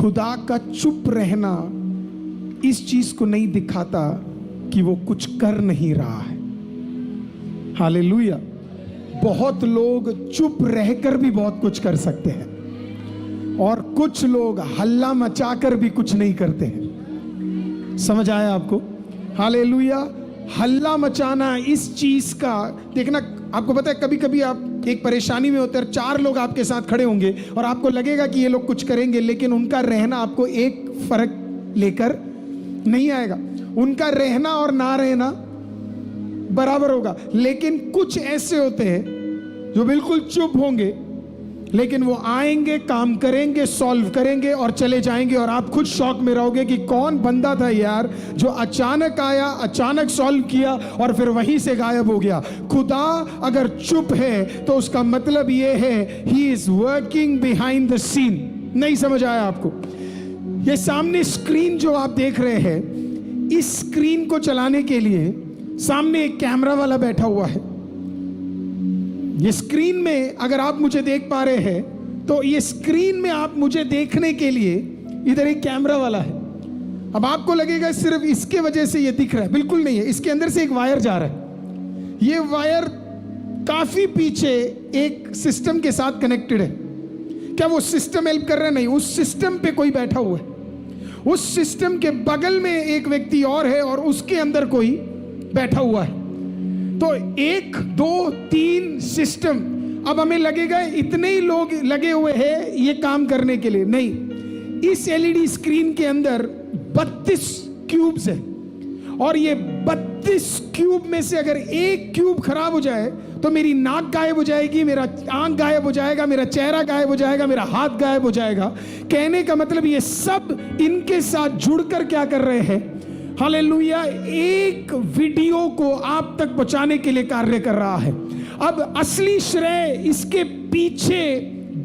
खुदा का चुप रहना इस चीज को नहीं दिखाता कि वो कुछ कर नहीं रहा है। हालेलुया। बहुत लोग चुप रहकर भी बहुत कुछ कर सकते हैं और कुछ लोग हल्ला मचाकर भी कुछ नहीं करते हैं। समझ आया आपको? हालेलुया। हल्ला मचाना इस चीज का देखना, आपको पता है कभी कभी आप एक परेशानी में होते हैं, 4 लोग आपके साथ खड़े होंगे और आपको लगेगा कि ये लोग कुछ करेंगे, लेकिन उनका रहना आपको एक फर्क लेकर नहीं आएगा। उनका रहना और ना रहना बराबर होगा। लेकिन कुछ ऐसे होते हैं जो बिल्कुल चुप होंगे, लेकिन वो आएंगे, काम करेंगे, सॉल्व करेंगे और चले जाएंगे, और आप खुद शॉक में रहोगे कि कौन बंदा था यार जो अचानक आया, अचानक सॉल्व किया और फिर वहीं से गायब हो गया। खुदा अगर चुप है तो उसका मतलब ये है he is working behind the scene. नहीं समझ आया आपको? ये सामने स्क्रीन जो आप देख रहे हैं, इस स्क्रीन को चलाने के लिए सामने एक कैमरा वाला बैठा हुआ है। ये स्क्रीन में अगर आप मुझे देख पा रहे हैं तो ये स्क्रीन में आप मुझे देखने के लिए इधर एक कैमरा वाला है। अब आपको लगेगा सिर्फ इसके वजह से ये दिख रहा है, बिल्कुल नहीं है। इसके अंदर से एक वायर जा रहा है। ये वायर काफी पीछे एक सिस्टम के साथ कनेक्टेड है। क्या वो सिस्टम हेल्प कर रहा है? नहीं, उस सिस्टम पे कोई बैठा हुआ है। उस सिस्टम के बगल में एक व्यक्ति और है और उसके अंदर कोई बैठा हुआ है। तो 1 2 3 सिस्टम। अब हमें लगेगा इतने ही लोग लगे हुए हैं ये काम करने के लिए। नहीं, इस एलईडी स्क्रीन के अंदर 32 क्यूब्स है और ये 32 क्यूब में से अगर एक क्यूब खराब हो जाए तो मेरी नाक गायब हो जाएगी, मेरा आंख गायब हो जाएगा, मेरा चेहरा गायब हो जाएगा, मेरा हाथ गायब हो जाएगा। कहने का मतलब ये सब इनके साथ जुड़कर क्या कर रहे हैं? हालेलुया, एक वीडियो को आप तक पहुंचाने के लिए कार्य कर रहा है। अब असली श्रेय इसके पीछे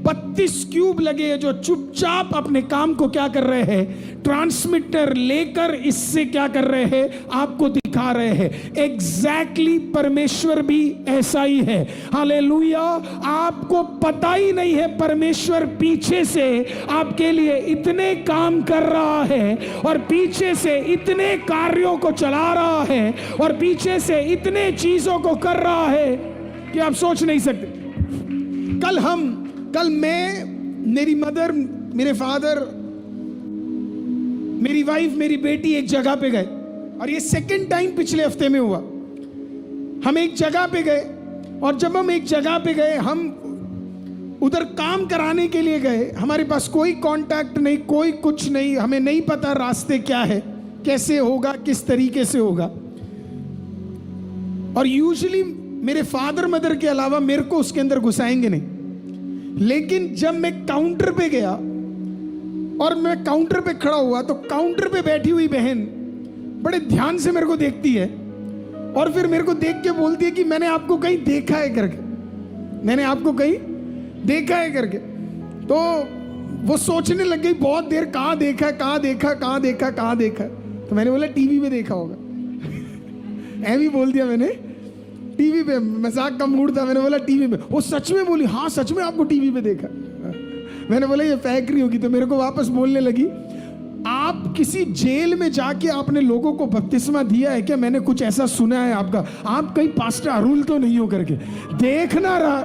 32 क्यूब लगे हैं जो चुपचाप अपने काम को क्या कर रहे हैं? ट्रांसमीटर लेकर इससे क्या कर रहे हैं? आपको दिखा रहे हैं। एग्जैक्टली परमेश्वर भी ऐसा ही है। हालेलुया। आपको पता ही नहीं है परमेश्वर पीछे से आपके लिए इतने काम कर रहा है और पीछे से इतने कार्यों को चला रहा है और पीछे से इतने चीजों को कर रहा है कि आप सोच नहीं सकते। कल मैं, मेरी मदर, मेरे फादर, मेरी वाइफ, मेरी बेटी एक जगह पे गए और ये सेकंड टाइम पिछले हफ्ते में हुआ। हम एक जगह पे गए और जब हम एक जगह पे गए, हम उधर काम कराने के लिए गए। हमारे पास कोई कांटेक्ट नहीं, कोई कुछ नहीं, हमें नहीं पता रास्ते क्या है, कैसे होगा, किस तरीके से होगा। और यूजुअली मेरे फादर मदर के अलावा मेरे को उसके अंदर घुसाएंगे नहीं। लेकिन जब मैं काउंटर पे गया और मैं काउंटर पे खड़ा हुआ तो काउंटर पे बैठी हुई बहन बड़े ध्यान से मेरे को देखती है और फिर मेरे को देख के बोलती है कि मैंने आपको कहीं देखा है करके, मैंने आपको कहीं देखा है करके। तो वो सोचने लग गई बहुत देर, कहाँ देखा, कहाँ देखा, कहाँ देखा, कहाँ देखा। तो मैंने बोला टीवी पे देखा होगा। ऐ भी बोल दिया मैंने, टीवी पे। मजाक का मूड था, मैंने बोला टीवी पे। वो सच में बोली, हाँ सच में आपको टीवी पे देखा। मैंने बोला ये फेंक रही होगी। तो मेरे को वापस बोलने लगी, आप किसी जेल में जाके आपने लोगों को बपतिस्मा दिया है क्या? मैंने कुछ ऐसा सुना है आपका, आप कहीं पास्टर अरुल तो नहीं हो करके। देखना रहा,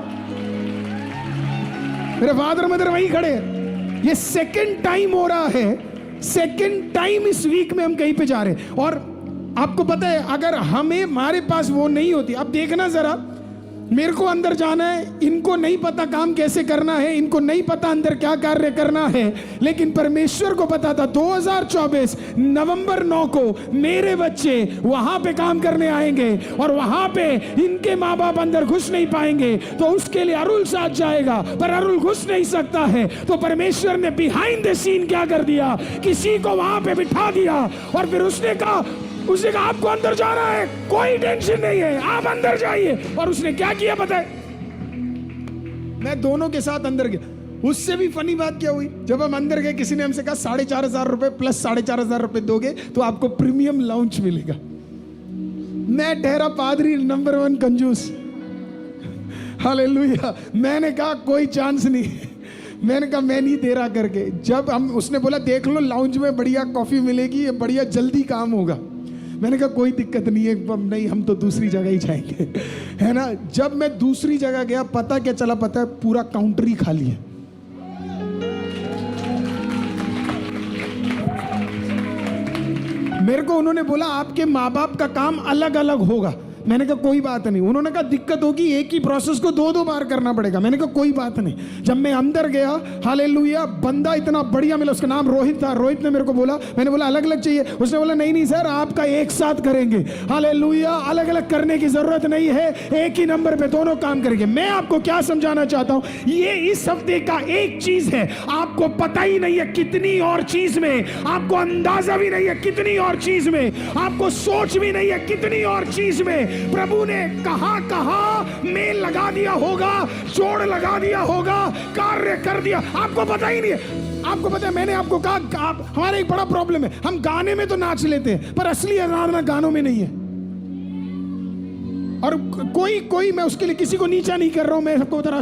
मेरे फादर मदर वहीं खड़े हैं। ये सेकंड टाइम हो रहा है, सेकंड टाइम इस वीक में हम कहीं पे जा रहे हैं। और आपको पता है अगर हमारे पास वो नहीं होती, अब देखना जरा, मेरे को अंदर जाना है, इनको नहीं पता काम कैसे करना है, इनको नहीं पता अंदर क्या कार्य करना है, लेकिन परमेश्वर को पता था 2024 नवंबर 9 को मेरे बच्चे वहां पे काम करने आएंगे और वहां पे इनके माँ बाप अंदर घुस नहीं पाएंगे। तो उसके लिए अरुल साथ जाएगा, पर अरुल घुस नहीं सकता है। तो परमेश्वर ने बिहाइंड द सीन क्या कर दिया, किसी को वहां पे बिठा दिया और फिर उसने कहा आपको अंदर जाना है, कोई टेंशन नहीं है, आप अंदर जाइए। और उसने क्या किया पता है? मैं दोनों के साथ अंदर गया। उससे भी फनी बात क्या हुई, जब हम अंदर गए किसी ने हमसे कहा 4,500 रुपए प्लस 4,500 रुपए दोगे तो आपको प्रीमियम लाउंज मिलेगा। मैं ठहरा पादरी नंबर 1 कंजूस। हालेलुया। मैंने कहा कोई चांस नहीं, मैंने कहा मैं नहीं दे रहा करके। जब हम उसने बोला देख लो लाउंज में बढ़िया कॉफी मिलेगी, बढ़िया जल्दी काम होगा। मैंने कहा कोई दिक्कत नहीं है, नहीं हम तो दूसरी जगह ही जाएंगे, है ना। जब मैं दूसरी जगह गया, पता क्या चला, पता है पूरा काउंटर ही खाली है। मेरे को उन्होंने बोला आपके माँ बाप का काम अलग अलग होगा। मैंने कहा कोई बात नहीं। उन्होंने कहा दिक्कत होगी, एक ही प्रोसेस को दो बार करना पड़ेगा। मैंने कहा कोई बात नहीं। जब मैं अंदर गया, हालेलुया, बंदा इतना बढ़िया मिला, उसका नाम रोहित था। रोहित ने मेरे को बोला, मैंने बोला अलग अलग चाहिए। उसने बोला नहीं नहीं सर, आपका एक साथ करेंगे। हालेलुया, अलग अलग करने की जरूरत नहीं है, एक ही नंबर पे दोनों काम करेंगे। मैं आपको क्या समझाना चाहता हूं, ये इस हफ्ते का एक चीज है, आपको पता ही नहीं है कितनी और चीज में, आपको अंदाजा भी नहीं है कितनी और चीज में, आपको सोच भी नहीं है कितनी और चीज में प्रभु ने कहां कहां मेल लगा दिया होगा, जोड़ लगा दिया होगा, कार्य कर दिया, आपको पता ही नहीं है। आपको पता है, मैंने आपको कहा हमारा एक बड़ा प्रॉब्लम है, हम गाने में तो नाच लेते हैं पर असली आराधना गानों में नहीं है। और कोई मैं उसके लिए किसी को नीचा नहीं कर रहा हूं, मैं सबको बता रहा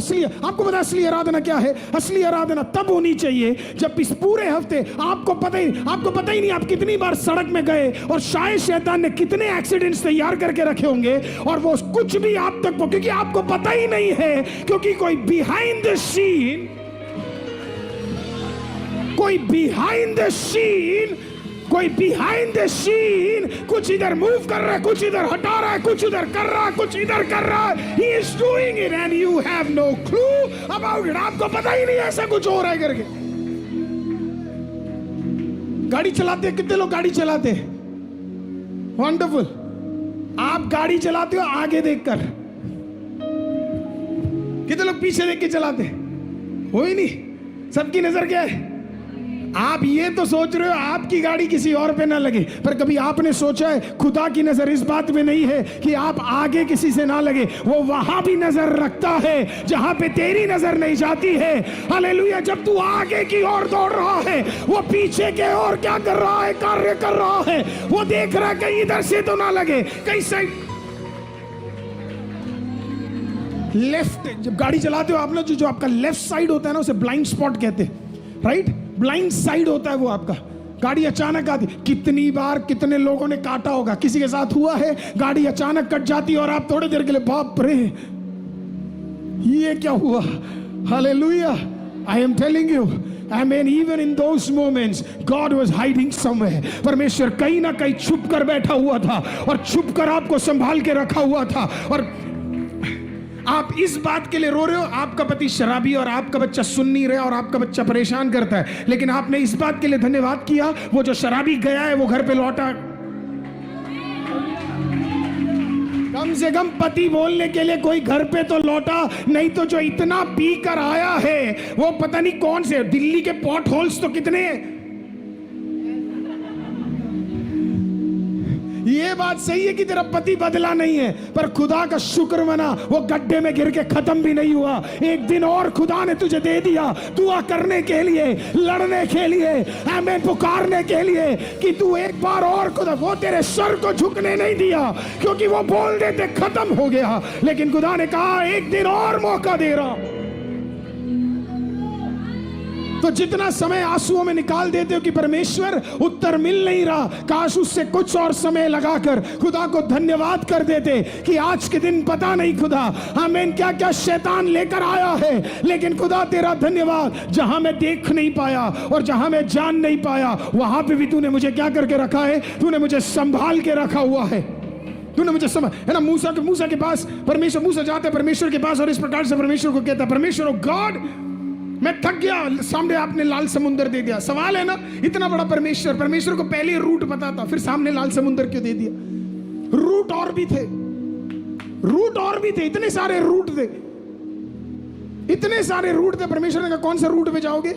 आपको पता असली आराधना क्या है। असली आराधना तब होनी चाहिए जब इस पूरे हफ्ते आपको पता ही नहीं आप कितनी बार सड़क में गए और शायद शैतान ने कितने एक्सीडेंट्स तैयार करके रखे होंगे और वो कुछ भी आप तक, क्योंकि आपको पता ही नहीं है, क्योंकि कोई बिहाइंड द सीन कुछ इधर मूव कर रहा है, कुछ इधर हटा रहा है, कुछ इधर कर रहा है, कुछ इधर कर रहा है। He is doing it and you have no clue about it। आपको पता ही नहीं ऐसा कुछ हो रहा है करके। गाड़ी चलाते, कितने लोग गाड़ी चलाते हैं? वंडरफुल। आप गाड़ी चलाते हो आगे देखकर, कितने लोग पीछे देख के चलाते हैं? हो ही नहीं। सबकी नजर क्या है? आप ये तो सोच रहे हो आपकी गाड़ी किसी और पे ना लगे, पर कभी आपने सोचा है खुदा की नजर इस बात में नहीं है कि आप आगे किसी से ना लगे, वो वहां भी नजर रखता है जहां पे तेरी नजर नहीं जाती है। हालेलुया। जब तू आगे की ओर दौड़ रहा है, वो पीछे के ओर क्या कर रहा है, कार्य कर रहा है। वो देख रहा है कहीं इधर से तो ना लगे, कहीं साइड लेफ्ट। जब गाड़ी चलाते हो आप लोग, जो आपका लेफ्ट साइड होता है ना, उसे ब्लाइंड स्पॉट कहते हैं, राइट। ब्लाइंड साइड होता है वो आपका। गाड़ी अचानक आती, कितनी बार कितने लोगों ने काटा होगा, किसी के साथ हुआ है, गाड़ी अचानक कट जाती है और आप थोड़ी देर के लिए बाप रे ये क्या हुआ। Hallelujah. I am telling you, I mean, even in those moments, God was hiding somewhere. परमेश्वर कहीं ना कहीं छुप कर बैठा हुआ था और छुप कर आपको संभाल के रखा हुआ था। और आप इस बात के लिए रो रहे हो, आपका पति शराबी और आपका बच्चा सुन नहीं रहा और आपका बच्चा परेशान करता है, लेकिन आपने इस बात के लिए धन्यवाद किया, वो जो शराबी गया है वो घर पे लौटा। कम से कम पति बोलने के लिए कोई घर पे तो लौटा, नहीं तो जो इतना पी कर आया है वो पता नहीं कौन से, दिल्ली के पॉट होल्स तो कितने हैं। ये बात सही है कि तेरा पति बदला नहीं है, पर खुदा का शुक्र मना, वो गड्ढे में गिर के खत्म भी नहीं हुआ। एक दिन और खुदा ने तुझे दे दिया दुआ करने के लिए, लड़ने के लिए, आमीन पुकारने के लिए, कि तू एक बार और खुदा, वो तेरे सर को झुकने नहीं दिया, क्योंकि वो बोल देते खत्म हो गया, लेकिन खुदा ने कहा एक दिन और मौका दे रहा। तो जितना समय आंसुओं में निकाल देते हो कि परमेश्वर उत्तर मिल नहीं रहा, काश उससे कुछ और समय लगाकर खुदा को धन्यवाद कर देते कि आज के दिन पता नहीं खुदा हमें क्या क्या शैतान लेकर आया है, लेकिन खुदा तेरा धन्यवाद, जहां मैं देख नहीं पाया और जहां मैं जान नहीं पाया, वहां पे भी तूने मुझे क्या करके रखा है, तूने मुझे संभाल के रखा हुआ है। तूने मुझे समझ, है ना। मूसा के पास परमेश्वर, मूसा जाता है परमेश्वर के पास और इस प्रकार से परमेश्वर को कहता है, परमेश्वर गॉड मैं थक गया, सामने आपने लाल समुंदर दे दिया। सवाल है ना, इतना बड़ा परमेश्वर को पहले रूट पता था, फिर सामने लाल समुंदर क्यों दे दिया? रूट और भी थे, इतने सारे रूट थे, परमेश्वर ने कहा कौन सा रूट पे जाओगे?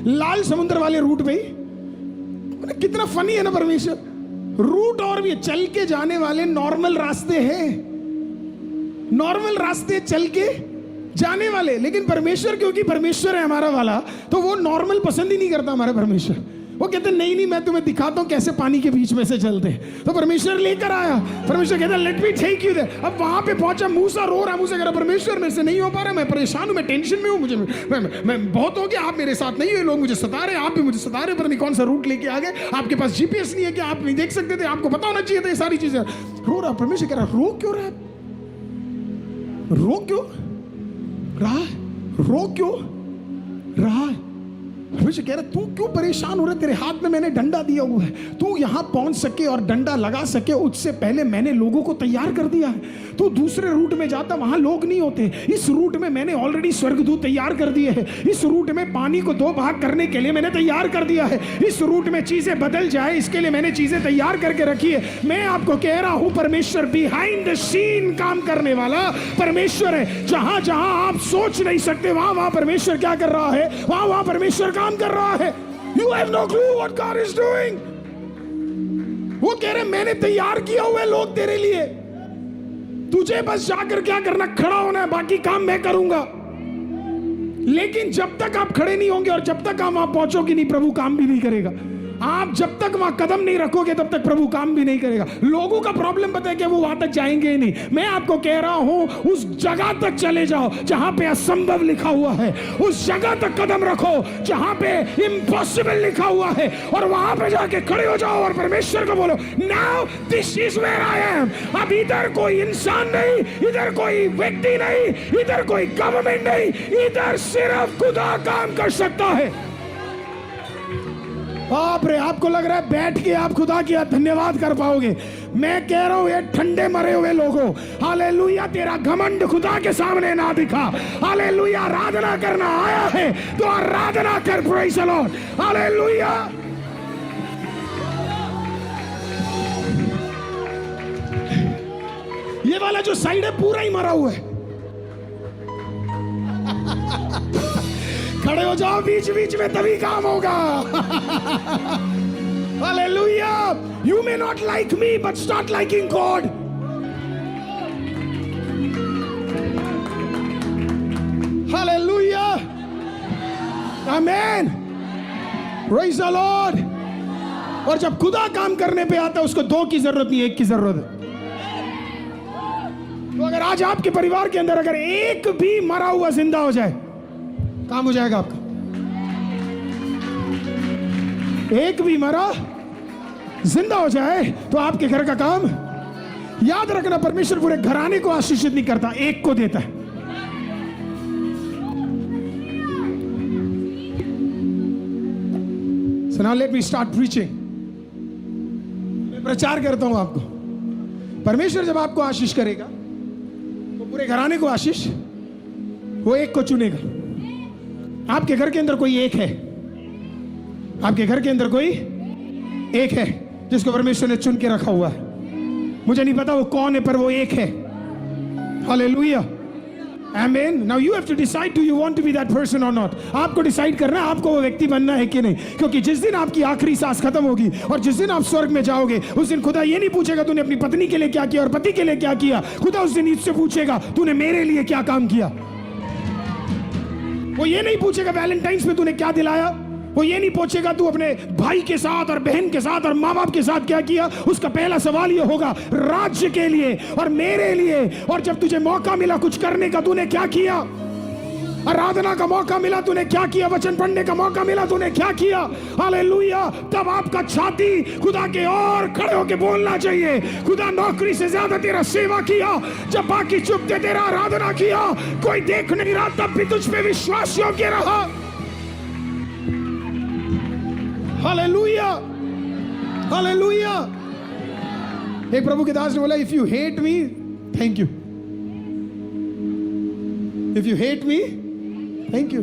लाल समुंदर वाले रूट पे ही। कितना फनी है ना परमेश्वर। रूट और भी, चल के जाने वाले नॉर्मल रास्ते हैं, नॉर्मल रास्ते चल के जाने वाले, लेकिन परमेश्वर क्योंकि परमेश्वर है हमारा वाला, तो वो नॉर्मल पसंद ही नहीं करता हमारा परमेश्वर। वो कहते नहीं नहीं, मैं तुम्हें दिखाता हूं कैसे पानी के बीच में से चलते। तो परमेश्वर लेकर आया, परमेश्वर कहता let me take you there. अब वहां पे पहुंचा, मूसा रो रहा, मूसा कह रहा परमेश्वर मेरे से नहीं हो पा रहा, मैं परेशान हूं, मैं टेंशन में हूं, मुझे मैं बहुत हो गया, आप मेरे साथ नहीं हो, लोग मुझे सता रहे, आप भी मुझे सता रहे, पता नहीं कौन सा रूट लेके आ गए, आपके पास जीपीएस नहीं है क्या, आप नहीं देख सकते थे, आपको पता होना चाहिए था ये सारी चीजें। रो रहा, परमेश्वर कह रहा रो क्यों रहा, रो क्यों रहा, रो क्यों रहा। परमेश्वर कह रहा तू क्यों परेशान हो रहा है, तेरे हाथ में मैंने डंडा दिया हुआ है, तू यहां पहुंच सके और डंडा लगा सके उससे पहले मैंने लोगों को तैयार कर दिया है। तू दूसरे रूट में जाता, वहां लोग नहीं होते, इस रूट में मैंने ऑलरेडी स्वर्गदूत तैयार कर दिए हैं, इस रूट में पानी को 2 भाग करने के लिए मैंने तैयार कर दिया है, इस रूट में चीजें बदल जाए इसके लिए मैंने चीजें तैयार करके रखी है। मैं आपको कह रहा हूं परमेश्वर बिहाइंड द सीन काम करने वाला परमेश्वर है। जहां जहां आप सोच नहीं सकते वहां वहां परमेश्वर क्या कर रहा है, वहां वहां परमेश्वर काम कर रहा है। You have no clue what God is doing। वो कह रहे मैंने तैयार किया हुआ है लोग तेरे लिए, तुझे बस जाकर क्या करना, खड़ा होना है, बाकी काम मैं करूंगा। लेकिन जब तक आप खड़े नहीं होंगे और जब तक आप वहां पहुंचोगे नहीं, प्रभु काम भी नहीं करेगा। आप जब तक वहां कदम नहीं रखोगे तब तक प्रभु काम भी नहीं करेगा। लोगों का प्रॉब्लम पता है कि वो वहां तक जाएंगे ही नहीं। मैं आपको कह रहा हूं उस जगह तक चले जाओ जहां पे असंभव लिखा हुआ है, उस जगह तक कदम रखो जहां पे इम्पॉसिबल लिखा हुआ है, और वहां पे जाके खड़े हो जाओ और परमेश्वर को बोलो now this is where I am. अब इधर कोई इंसान नहीं, इधर कोई व्यक्ति नहीं, इधर कोई गवर्नमेंट नहीं, इधर सिर्फ खुदा काम कर सकता है। बाप रे, आपको लग रहा है बैठ के आप खुदा की धन्यवाद कर पाओगे। मैं कह रहा हूं ये ठंडे मरे हुए लोगों, हालेलुया, तेरा घमंड खुदा के सामने ना दिखा। हालेलुया, आराधना करना आया है तो आराधना कर, प्रेज़ द लॉर्ड, हालेलुया। ये वाला जो साइड है पूरा ही मरा हुआ है। खड़े हो जाओ बीच बीच में, तभी काम होगा। Hallelujah! You may not like me, but start liking God. Hallelujah! Amen! Praise the Lord! और जब खुदा काम करने पे आता है उसको 2 की जरूरत नहीं, 1 की जरूरत है। तो अगर आज आपके परिवार के अंदर अगर एक भी मरा हुआ जिंदा हो जाए, काम हो जाएगा आपका। एक भी मरा जिंदा हो जाए तो आपके घर का काम। याद रखना, परमेश्वर पूरे घराने को आशीषित नहीं करता, एक को देता है। So now let me start preaching। मैं प्रचार करता हूं आपको। परमेश्वर जब आपको आशीष करेगा तो पूरे घराने को आशीष, वो एक को चुनेगा। आपके घर के अंदर कोई एक है, आपके घर के अंदर कोई एक है जिसको परमेश्वर ने चुन के रखा हुआ है। मुझे नहीं पता वो कौन है, पर वो एक है। हालेलुया, आमीन। Now you have to decide, do you want to be that person or not. आपको डिसाइड करना है आपको वो व्यक्ति बनना है कि नहीं, क्योंकि जिस दिन आपकी आखिरी सांस खत्म होगी और जिस दिन आप स्वर्ग में जाओगे, उस दिन खुदा ये नहीं पूछेगा तूने अपनी पत्नी के लिए क्या किया और पति के लिए क्या किया। खुदा उस दिन इससे पूछेगा तूने मेरे लिए क्या काम किया। वो ये नहीं पूछेगा वैलेंटाइंस में तूने क्या दिलाया, वो ये नहीं पूछेगा तू अपने भाई के साथ और बहन के साथ और माँ बाप के साथ क्या किया। उसका पहला सवाल ये होगा राज्य के लिए और मेरे लिए, और जब तुझे मौका मिला कुछ करने का तूने क्या किया, आराधना का मौका मिला तूने क्या किया, वचन पढ़ने का मौका मिला तूने क्या किया। हालेलुया, तब आपका छाती खुदा के और खड़े होके बोलना चाहिए, खुदा नौकरी से ज्यादा तेरा सेवा किया, जब बाकी चुप थे तेरा आराधना किया, कोई देख नहीं रहा तब भी तुझ पे विश्वास योग्य रहा। Hallelujah, hallelujah. एक प्रभु के दास ने बोला if you hate me thank you, if you hate me thank you.